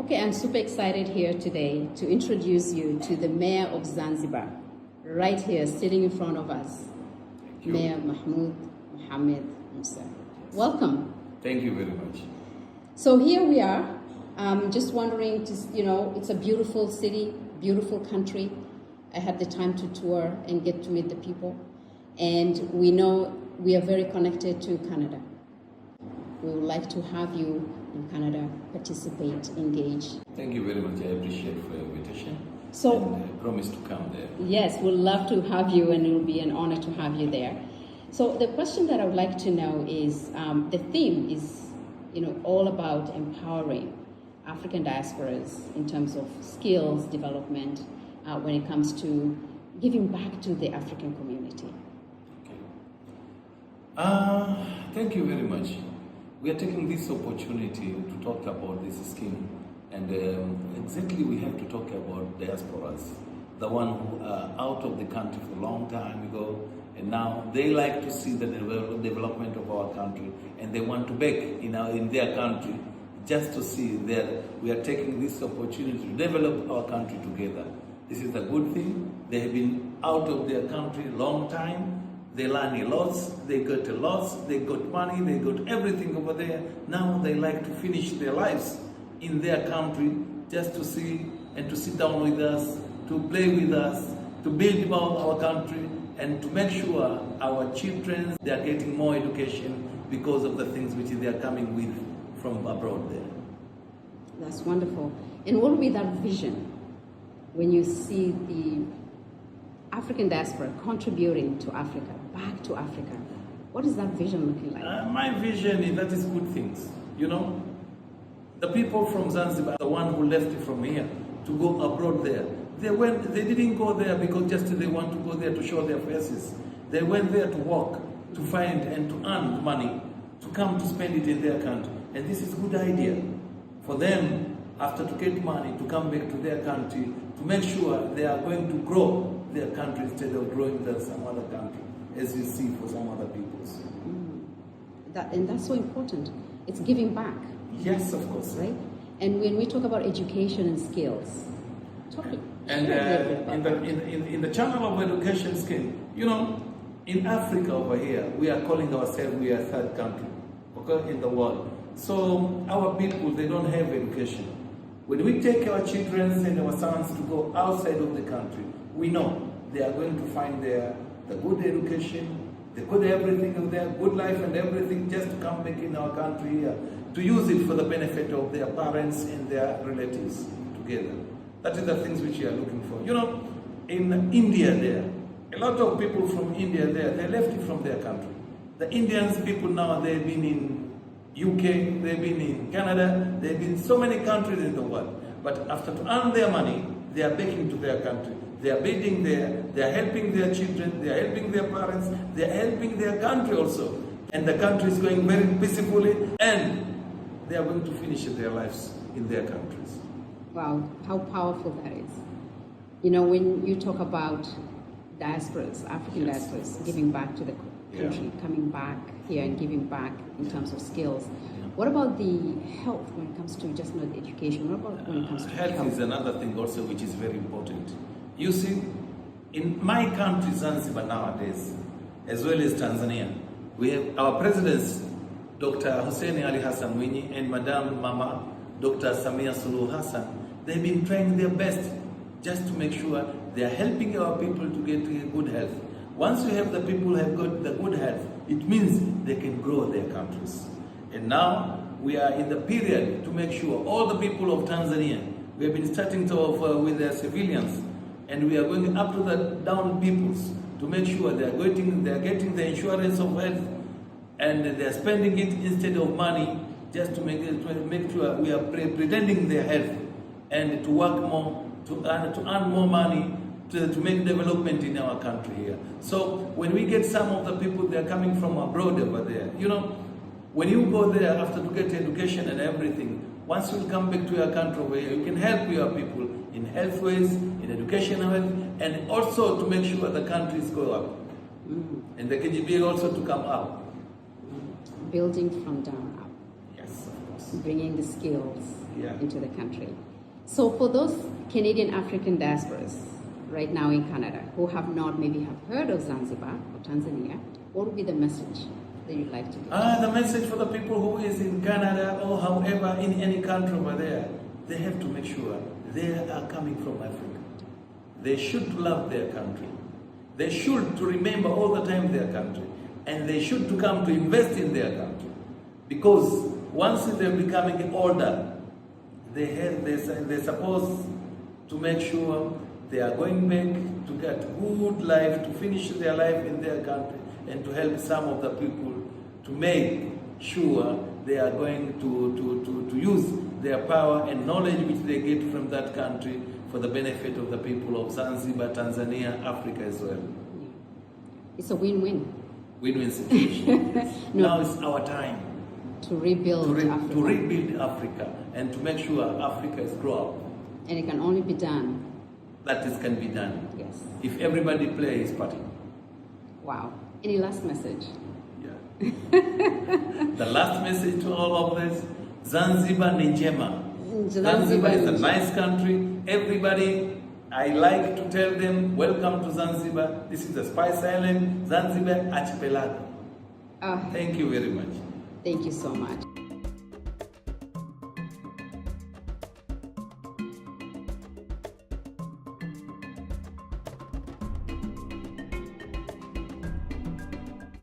Okay, I'm super excited here today to introduce you to the Mayor of Zanzibar, right here, sitting in front of us, Mayor Mahmoud, Mohammed, Mussa. Welcome. Thank you very much. So here we are. Just wondering, it's a beautiful city, beautiful country. I had the time to tour and get to meet the people. And we know we are very connected to Canada. We would like to have you in Canada participate, engage. Thank you very much. I appreciate for your invitation. So, and I promise to come there. Yes, we'd love to have you, and it will be an honor to have you there. So the question that I would like to know is, the theme is, all about empowering African diasporas in terms of skills development when it comes to giving back to the African community. Okay. Thank you very much. We are taking this opportunity to talk about this scheme, and exactly we have to talk about diasporas, the one who are out of the country for a long time ago, and now they like to see the development of our country, and they want to back in their country just to see that we are taking this opportunity to develop our country together. This is a good thing. They have been out of their country a long time. They learn a lot, they got a lot, they got money, they got everything over there. Now they like to finish their lives in their country just to see and to sit down with us, to play with us, to build about our country, and to make sure our children, they are getting more education because of the things which they are coming with from abroad there. That's wonderful. And what will be that vision when you see the African diaspora contributing to Africa, back to Africa? What is that vision looking like? My vision is that is good things. The people from Zanzibar, the one who left from here to go abroad there, they didn't go there because just they want to go there to show their faces. They went there to work, to find and to earn money, to come to spend it in their country. And this is a good idea for them, after to get money, to come back to their country, to make sure they are going to grow their country instead of growing than some other country, as you see for some other peoples. And that's so important. It's giving back. Yes, of course. Right? And when we talk about education and skills, in the channel of education skill, in Africa over here, we are calling ourselves, we are a third country, okay, in the world. So our people, they don't have education. When we take our children and our sons to go outside of the country, we know they are going to find the good education, the good everything of their good life and everything, just to come back in our country to use it for the benefit of their parents and their relatives together. That is the things which we are looking for. In India there, a lot of people from India there, they left it from their country. The Indians people now, they've been in UK, they've been in Canada, they've been in so many countries in the world. But after to earn their money, they are back into their country. They are building there, they are helping their children, they are helping their parents, they are helping their country also. And the country is going very peacefully, and they are going to finish their lives in their countries. Wow, how powerful that is. When you talk about diasporas, African diasporas, giving back to the country, coming back here and giving back in terms of skills. What about the health when it comes to just not education? What about when it comes to health? Is another thing also which is very important. You see, in my country, Zanzibar nowadays, as well as Tanzania, we have our presidents, Dr. Hussein Ali Hassan Mwinyi and Madam Mama, Dr. Samia Suluhu Hassan. They've been trying their best just to make sure they are helping our people to get good health. Once you have the people who have got the good health, it means they can grow their countries. And now we are in the period to make sure all the people of Tanzania, we have been starting with their civilians, and we are going up to the down peoples to make sure they are getting the insurance of health, and they are spending it instead of money just to make sure we are pretending their health and to work more, to earn more money, to make development in our country here. So when we get some of the people, they are coming from abroad over there, when you go there after to get education and everything, once you come back to your country where you can help your people in health ways, in educational ways, and also to make sure the countries go up. And the KGB also to come up. Building from down up. Yes, of course. bringing the skills Yeah. into the country. So for those Canadian African diasporas right now in Canada who have not maybe have heard of Zanzibar or Tanzania, what would be the message that you'd like to give? The message for the people who is in Canada or however in any country over there, they have to make sure they are coming from Africa. They should love their country. They should to remember all the time their country. And they should to come to invest in their country. Because once they're becoming older, they're supposed to make sure they are going back to get good life, to finish their life in their country, and to help some of the people to make sure they are going to use their power and knowledge which they get from that country for the benefit of the people of Zanzibar, Tanzania, Africa as well. It's a win-win. Win-win situation. No. Now it's our time To rebuild Africa. to rebuild Africa and to make sure Africa is grow up. And it can only be done. That is can be done. Yes. If everybody plays his part. Wow. Any last message? Yeah. The last message to all of this, Zanzibar ni njema. Zanzibar is a nice country. Everybody, I like to tell them, welcome to Zanzibar. This is the Spice Island, Zanzibar Archipelago. Thank you very much. Thank you so much.